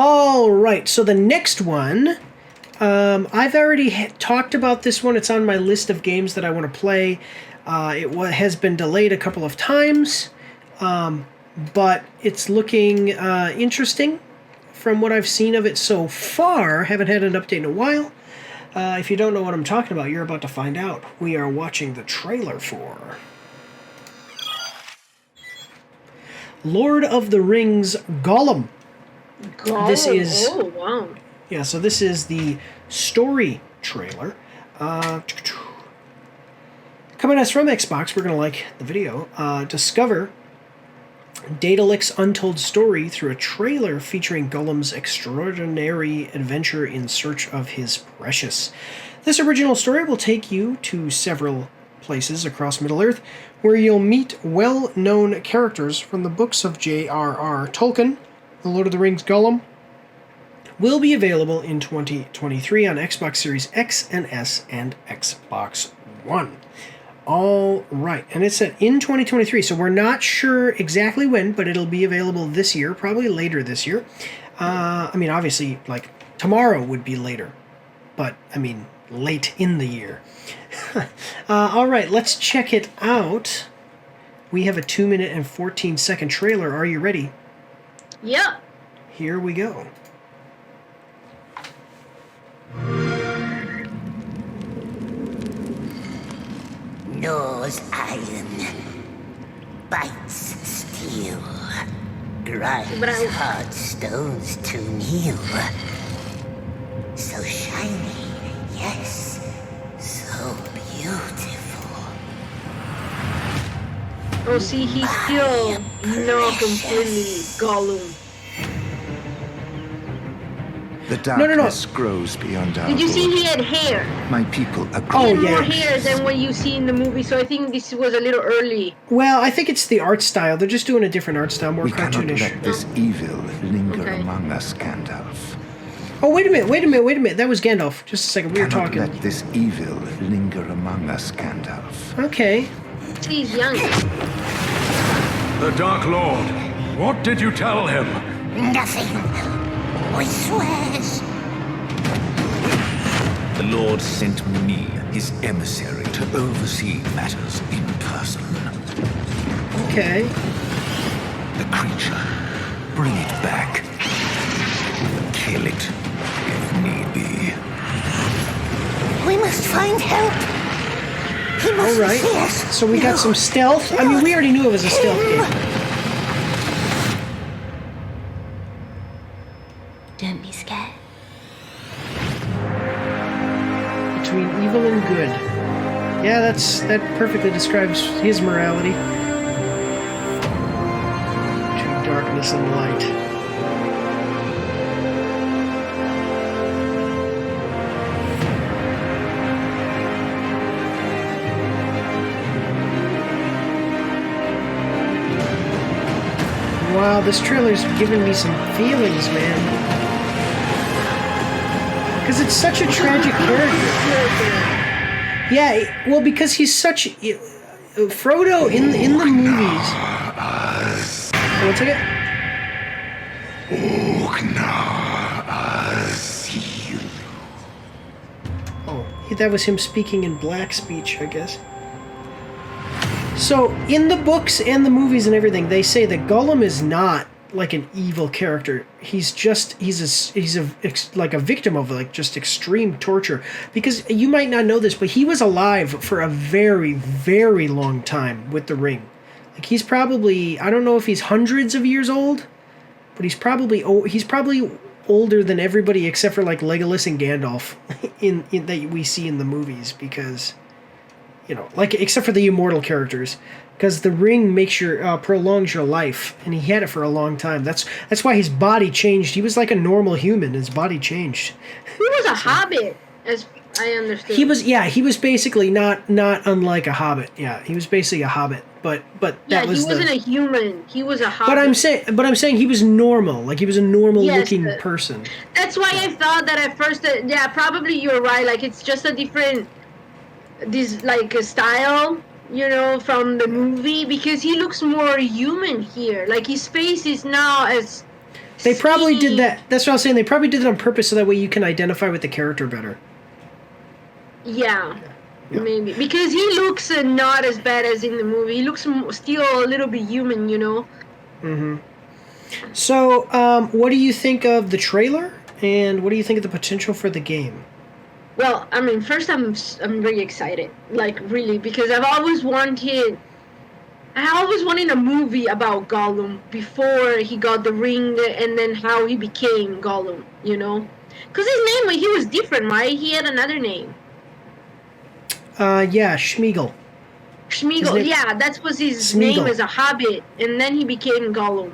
All right, so the next one, I've already talked about this one. It's on my list of games that I want to play. It has been delayed a couple of times, but it's looking interesting from what I've seen of it so far. Haven't had an update in a while. If you don't know what I'm talking about, you're about to find out. We are watching the trailer for Lord of the Rings Gollum. This is... Oh, wow. Yeah, so this is the story trailer. Coming at us from Xbox, we're going to like the video. Discover Daedalus' untold story through a trailer featuring Gollum's extraordinary adventure in search of his precious. This original story will take you to several places across Middle-earth where you'll meet well-known characters from the books of J.R.R. Tolkien. The Lord of the Rings Gollum will be available in 2023 on Xbox Series X and S and Xbox One. All right, and it's set in 2023, so we're not sure exactly when, but it'll be available this year, probably later this year. I mean, obviously, like, tomorrow would be later, but, I mean, late in the year. All right, let's check it out. We have a 2-minute and 14-second trailer. Are you ready? Yeah. Here we go. Gnaws iron, bites steel, grinds hard stones to kneel. So shiny, yes, so beautiful. Oh, see, he's still not completely Gollum. The darkness grows beyond our Did you see border. he had hair? My people He agree. had more hair than what you see in the movie, so I think this was a little early. Well, I think it's the art style. They're just doing a different art style, more We cannot cartoonish. let this evil linger Okay. among us, Gandalf. Oh, wait a minute. That was Gandalf. Just a second, we were Cannot talking. let this evil linger among us, Gandalf. Okay. He's young. The Dark Lord, what did you tell him? Nothing. We swears. The Lord sent me, his emissary, to oversee matters in person. Okay. The creature, bring it back. Kill it, if need be. We must find help. He must All right. see us. So we got some stealth. I mean, we already knew it was a stealth game. Don't be scared. Between evil and good. Yeah, that perfectly describes his morality. Between darkness and light. Wow, this trailer's giving me some feelings, man. Because it's such a tragic character. Yeah, well, because he's such... Frodo in the movies... One second. Oh, that was him speaking in black speech, I guess. So, in the books and the movies and everything, they say that Gollum is not like an evil character. He's like a victim of like just extreme torture. Because you might not know this, but he was alive for a very, very long time with the ring. Like he's probably, I don't know if he's hundreds of years old, but he's probably older than everybody except for like Legolas and Gandalf in that we see in the movies, because like except for the immortal characters, because the ring makes prolongs your life, and he had it for a long time. That's why his body changed. He was like a normal human. His body changed. He was a hobbit, as I understood. He was basically not unlike a hobbit. Yeah, he was basically a hobbit, but that was he wasn't a human. He was a hobbit. But I'm saying he was normal. Like he was a normal looking person. That's why I thought that at first. Probably you're right. Like it's just a different. This like a style, from the movie, because he looks more human here. Like his face is now as They probably did skinny. that. That's what I was saying. They probably did it on purpose so that way you can identify with the character better. Yeah, Yeah. maybe because he looks not as bad as in the movie. He looks still a little bit human, you know. So, what do you think of the trailer, and what do you think of the potential for the game? Well, I mean, first I'm very excited, like really, because I always wanted a movie about Gollum before he got the ring, and then how he became Gollum, you know, because his name he was different, right? He had another name. Yeah, Schmeagol. Schmeagol, name- yeah, that was his Smeagol. name as a hobbit, and then he became Gollum.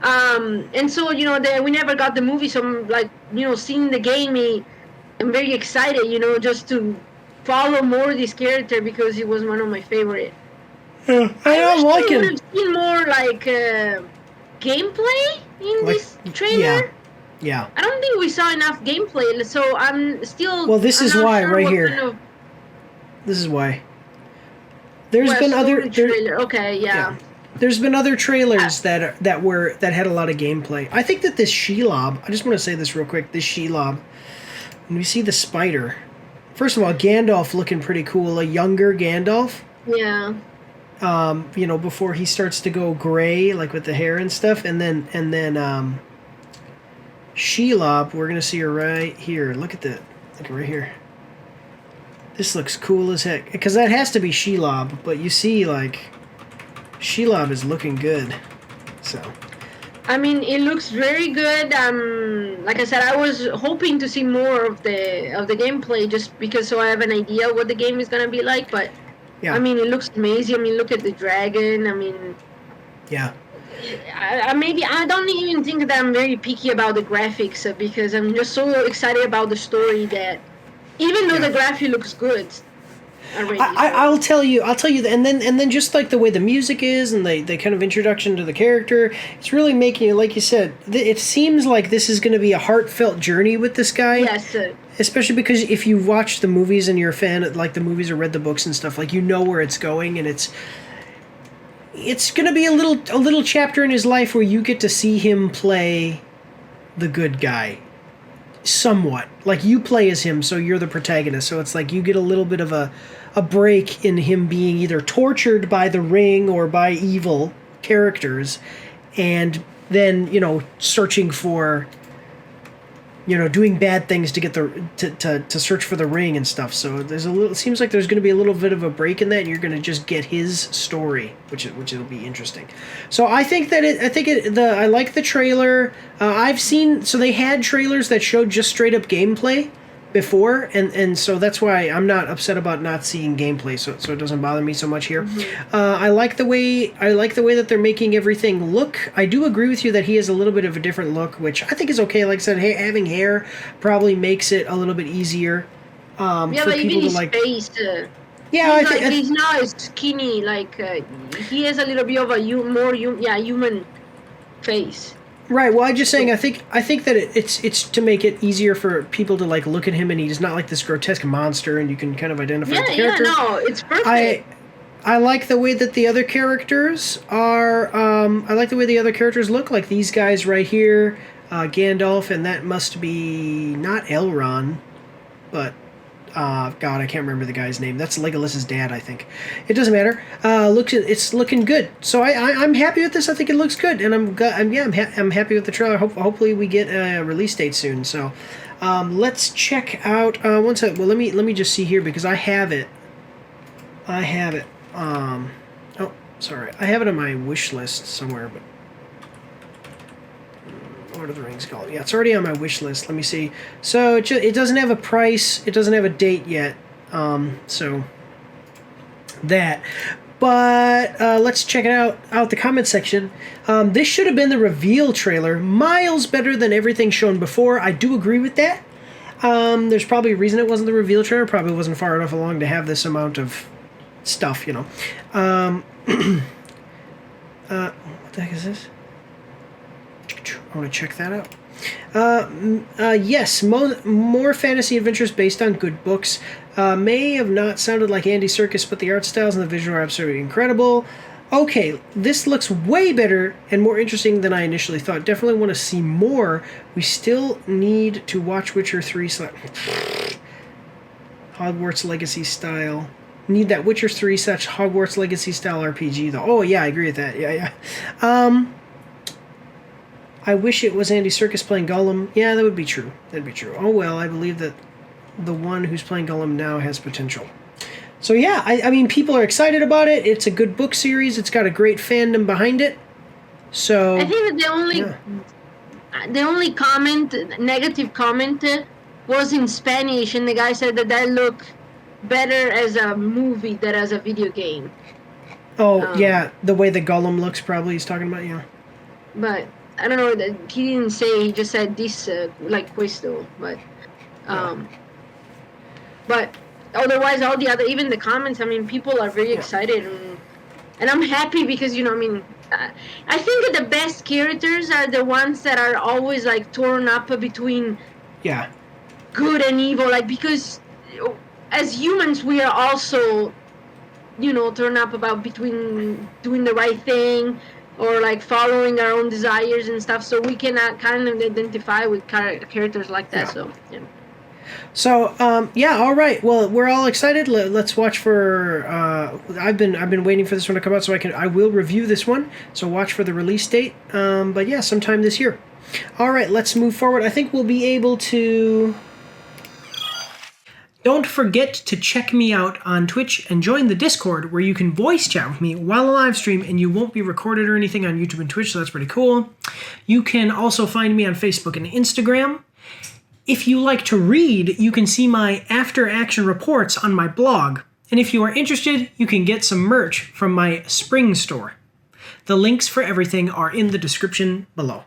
And so we never got the movie, so I'm like, seeing the game, I'm very excited, just to follow more this character because he was one of my favorite. Yeah, I I'm wish we liking. would have seen more like gameplay in Like, this trailer. Yeah. I don't think we saw enough gameplay, so I'm still. Well, this I'm is not why sure right what here. kind of- This is why. There's Well, been other story trailer. Okay, yeah. there's been other trailers that had a lot of gameplay. I think that this Shelob, I just want to say this real quick, this Shelob, when we see the spider, first of all, Gandalf looking pretty cool, a younger Gandalf, Yeah. before he starts to go gray, like with the hair and stuff, and then Shelob, we're gonna see her right here. Look right here. This looks cool as heck, because that has to be Shelob, but you see, like, Shelob is looking good, so. I mean, it looks very good. Like I said, I was hoping to see more of the gameplay, just because so I have an idea what the game is gonna be like. But Yeah. I mean, it looks amazing. I mean, look at the dragon. I mean, Yeah. maybe I don't even think that I'm very picky about the graphics because I'm just so excited about the story that even though Yeah. the graphic looks good already. I'll tell you that, and then just like the way the music is and the kind of introduction to the character, it's really making it, like you said, it seems like this is going to be a heartfelt journey with this guy. Yes. Especially because if you watch the movies and you're a fan of like the movies or read the books and stuff, like you know where it's going, and it's going to be a little chapter in his life where you get to see him play the good guy. Somewhat. Like you play as him, so you're the protagonist. So it's like you get a little bit of a break in him being either tortured by the ring or by evil characters, and then, searching for, doing bad things to get to search for the ring and stuff. So it seems like there's going to be a little bit of a break in that, and you're going to just get his story, which will be interesting. So I think that I like the trailer. I've seen, so they had trailers that showed just straight up gameplay before, and so that's why I'm not upset about not seeing gameplay, so it doesn't bother me so much here. I like the way that they're making everything look. I do agree with you that he has a little bit of a different look, which I think is okay. Like I said, having hair probably makes it a little bit easier Yeah, for but even people to his like. face. Yeah, I he's think he's not as skinny. Like he has a little bit of a human face. right. Well, I'm just saying. I think that it's to make it easier for people to like look at him, and he's not like this grotesque monster, and you can kind of identify the character. No, it's perfect. I like the way that the other characters are. I like the way the other characters look. Like these guys right here, Gandalf, and that must be not Elrond, but God, I can't remember the guy's name. That's Legolas's dad, I think. It doesn't matter. It's looking good. So I'm happy with this. I think it looks good, and I'm happy with the trailer. Hopefully we get a release date soon. So let's check out one second. Well, let me just see here because I have it. Oh, sorry. I have it on my wish list somewhere, but Lord of the Rings called. Yeah, it's already on my wish list. Let me see. So it doesn't have a price. It doesn't have a date yet. So that. But let's check it out the comment section. This should have been the reveal trailer. Miles better than everything shown before. I do agree with that. There's probably a reason it wasn't the reveal trailer. Probably wasn't far enough along to have this amount of stuff, What the heck is this? I want to check that out. Yes, more fantasy adventures based on good books. May have not sounded like Andy Serkis, but the art styles and the visual are absolutely incredible. Okay, this looks way better and more interesting than I initially thought. Definitely want to see more. We still need to watch Witcher 3 Hogwarts Legacy style. Need that Witcher 3 such Hogwarts Legacy style RPG though. Oh yeah, I agree with that. Yeah. I wish it was Andy Serkis playing Gollum. Yeah, that would be true. That'd be true. Oh well, I believe that the one who's playing Gollum now has potential. So yeah, I mean, people are excited about it. It's a good book series. It's got a great fandom behind it. So I think that the only negative comment was in Spanish, and the guy said that looked better as a movie than as a video game. Oh yeah, the way the Gollum looks, probably he's talking about. Yeah. But I don't know. He didn't say. He just said this like questo, but but otherwise, all the other, even the comments. I mean, people are very excited, and I'm happy because I mean, I think that the best characters are the ones that are always like torn up between good and evil, like because as humans we are also torn up about between doing the right thing or like following our own desires and stuff, so we cannot kind of identify with characters like that. So all right. Well, we're all excited. Let's watch for. I've been waiting for this one to come out, so I will review this one. So watch for the release date. But yeah, sometime this year. All right, let's move forward. I think we'll be able to. Don't forget to check me out on Twitch and join the Discord where you can voice chat with me while I live stream, and you won't be recorded or anything on YouTube and Twitch, so that's pretty cool. You can also find me on Facebook and Instagram. If you like to read, you can see my after-action reports on my blog. And if you are interested, you can get some merch from my spring store. The links for everything are in the description below.